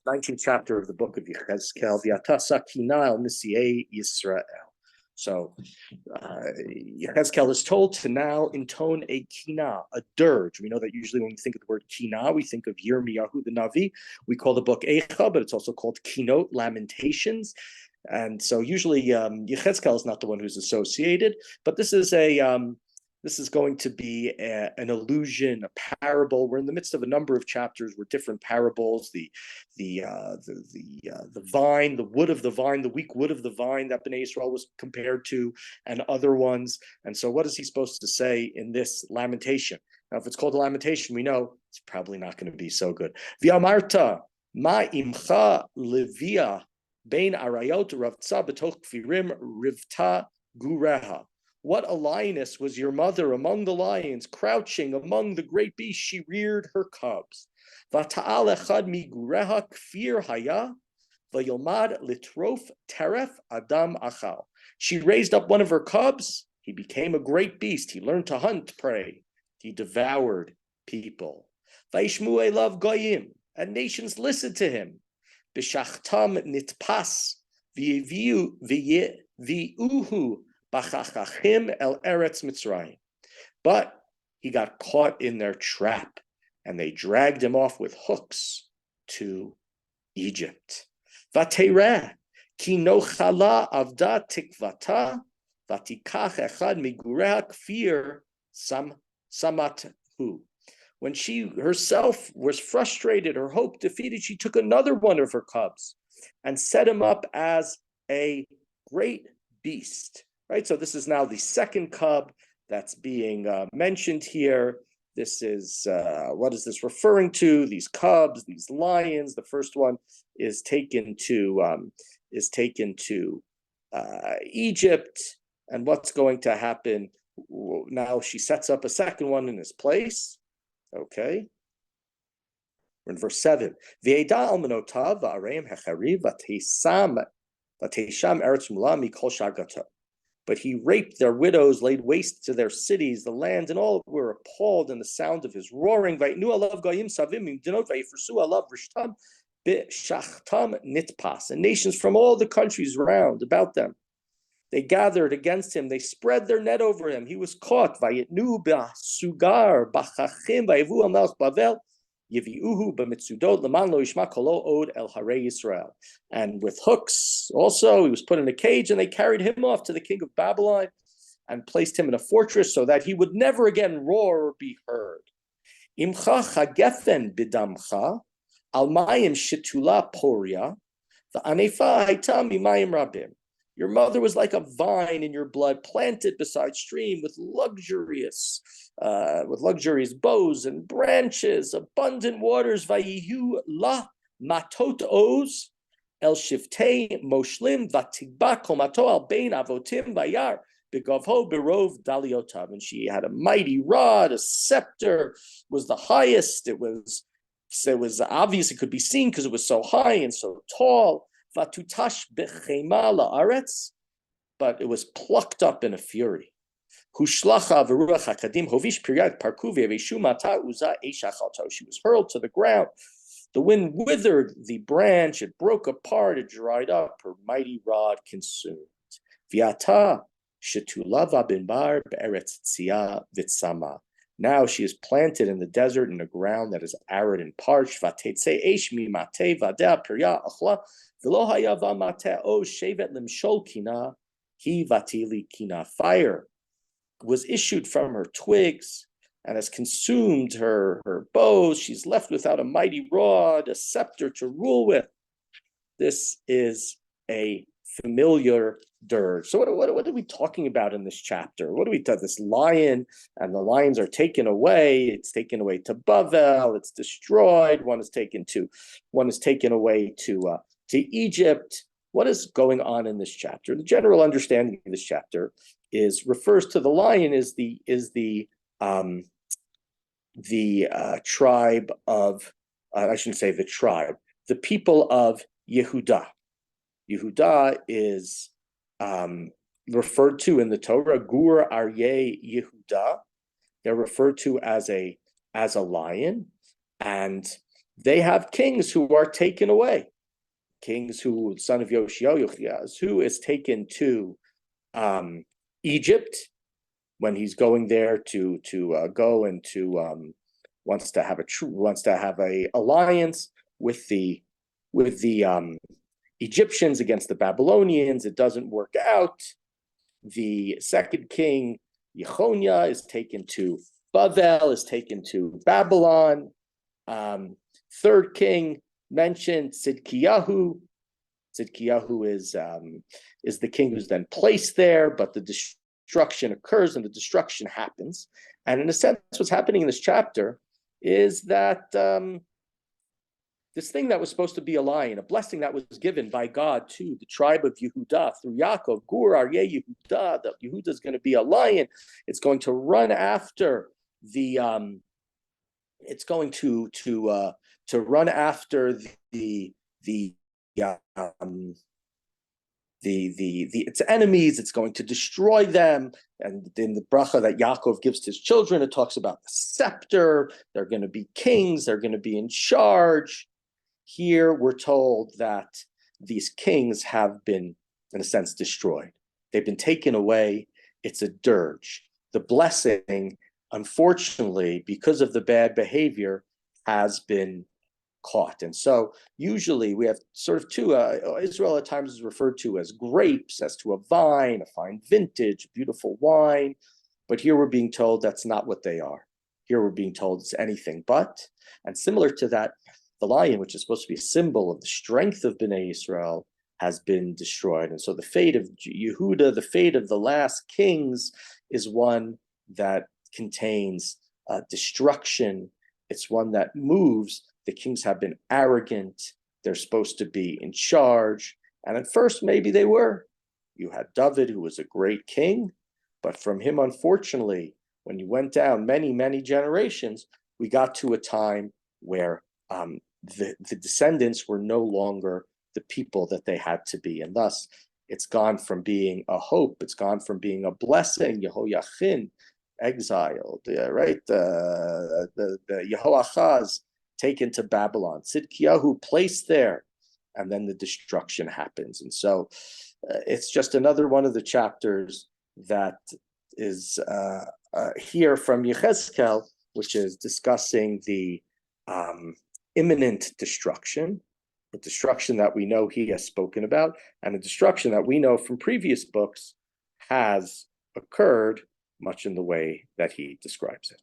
19th chapter of the book of Yechezkel, V'atasa kina el nisiei Yisrael. So Yechezkel is told to now intone a kina, a dirge. We know that usually when we think of the word kina, we think of Yirmiyahu the Navi. We call the book Eicha, but it's also called Kinot, Lamentations. And so usually Yechezkel is not the one who's associated, but this is going to be an allusion, a parable. We're in the midst of a number of chapters where different parables, the vine, the wood of the vine, the weak wood of the vine that Bnei Yisrael was compared to, and other ones. And so what is he supposed to say in this lamentation? Now, if it's called a lamentation, we know it's probably not going to be so good. V'amarta ma imcha levia bein arayot ravtza betoch kfirim rivta gureha. What a lioness was your mother among the lions, crouching among the great beasts, she reared her cubs. Vata'al echad migureha kfir haya, vayilmad litrof teref adam achal. She raised up one of her cubs, he became a great beast, he learned to hunt prey, he devoured people. Vayishmu elav goyim, and nations listened to him. B'shachtam nitpas, v'yiviu v'uhu, el Eretz Mitzrayim. But he got caught in their trap, and they dragged him off with hooks to Egypt. Vatereh ki nochala avda tikvata vatikach echad migureha kfir samathu. When she herself was frustrated, her hope defeated, she took another one of her cubs and set him up as a great beast. Right, so this is now the second cub that's being mentioned here. This is what is this referring to? These cubs, these lions. The first one is taken to Egypt, and what's going to happen now? She sets up a second one in his place. Okay, we're in verse 7. V'eda almanotav v'areim hechariv v'teisham eretz mula mikol shagato. But he raped their widows, laid waste to their cities, the land, and all were appalled in the sound of his roaring. And nations from all the countries round about them, they gathered against him. They spread their net over him. He was caught. And with hooks also, he was put in a cage, and they carried him off to the king of Babylon and placed him in a fortress so that he would never again roar or be heard. Imcha chagefen bidamcha al mayim shitula poria v'anefa haita mimayim rabim. Your mother was like a vine in your blood, planted beside stream with luxurious boughs and branches, abundant waters. Vayihu la matot oz el shiftei moshlim vatigba komato al bein avotim vayar begavho berov daliotav. And she had a mighty rod, a scepter, was the highest. It was obvious, it could be seen because it was so high and so tall. Vatutash bechema laaretz, but it was plucked up in a fury. Hushlacha v'ruach hakadim hovish piryat parku v'yeveshu mata uza eishachalto. She was hurled to the ground. The wind withered the branch, it broke apart, it dried up, her mighty rod consumed. V'yata shetulava binbar be'eretz tzia v'tzama. Now she is planted in the desert in a ground that is arid and parched. Vatetse eish mi mate vadea pirya achla. Fire was issued from her twigs and has consumed her bows. She's left without a mighty rod, a scepter to rule with. This is a familiar dirge. So what are we talking about in this chapter? What do we do? This lion, and the lions are taken away. It's taken away to Bavel. It's destroyed. One is taken away to Egypt. What is going on in this chapter? The general understanding of this chapter refers to the lion is the tribe of I shouldn't say the tribe, the people of Yehuda. Yehuda is referred to in the Torah, Gur Aryeh Yehuda. They're referred to as a lion, and they have kings who are taken away. Kings who, son of Yoshias, who is taken to Egypt when he's going there to go and to wants to have a alliance with the Egyptians against the Babylonians. It doesn't work out. The second king, Yechonia, is taken to Bavel, is taken to Babylon. Third king mentioned, Tzidkiyahu. Tzidkiyahu is the king who's then placed there, but the destruction occurs and the destruction happens. And in a sense, what's happening in this chapter is that this thing that was supposed to be a lion, a blessing that was given by God to the tribe of Yehuda through Yaakov, Gur Aryeh Yehuda, that Yehuda is going to be a lion. It's going to run after the it's going to run after its enemies. It's going to destroy them. And in the bracha that Yaakov gives to his children, it talks about the scepter. They're going to be kings. They're going to be in charge. Here we're told that these kings have been, in a sense, destroyed. They've been taken away. It's a dirge. The blessing, unfortunately, because of the bad behavior, has been caught. And so usually we have sort of two, Israel at times is referred to as grapes, as to a vine, a fine vintage, beautiful wine. But here we're being told that's not what they are. Here we're being told it's anything but. And similar to that, the lion, which is supposed to be a symbol of the strength of Bnei Israel, has been destroyed. And so the fate of Yehuda, the fate of the last kings, is one that contains destruction. It's one that moves. The kings have been arrogant. They're supposed to be in charge. And at first, maybe they were. You had David, who was a great king. But from him, unfortunately, when you went down many, many generations, we got to a time where the descendants were no longer the people that they had to be. And thus, it's gone from being a hope. It's gone from being a blessing, Yehoiachin, exiled, right? The Yehoachaz, taken to Babylon, Tzidkiyahu placed there, and then the destruction happens. And so it's just another one of the chapters that is here from Yechezkel, which is discussing the imminent destruction, the destruction that we know he has spoken about, and the destruction that we know from previous books has occurred much in the way that he describes it.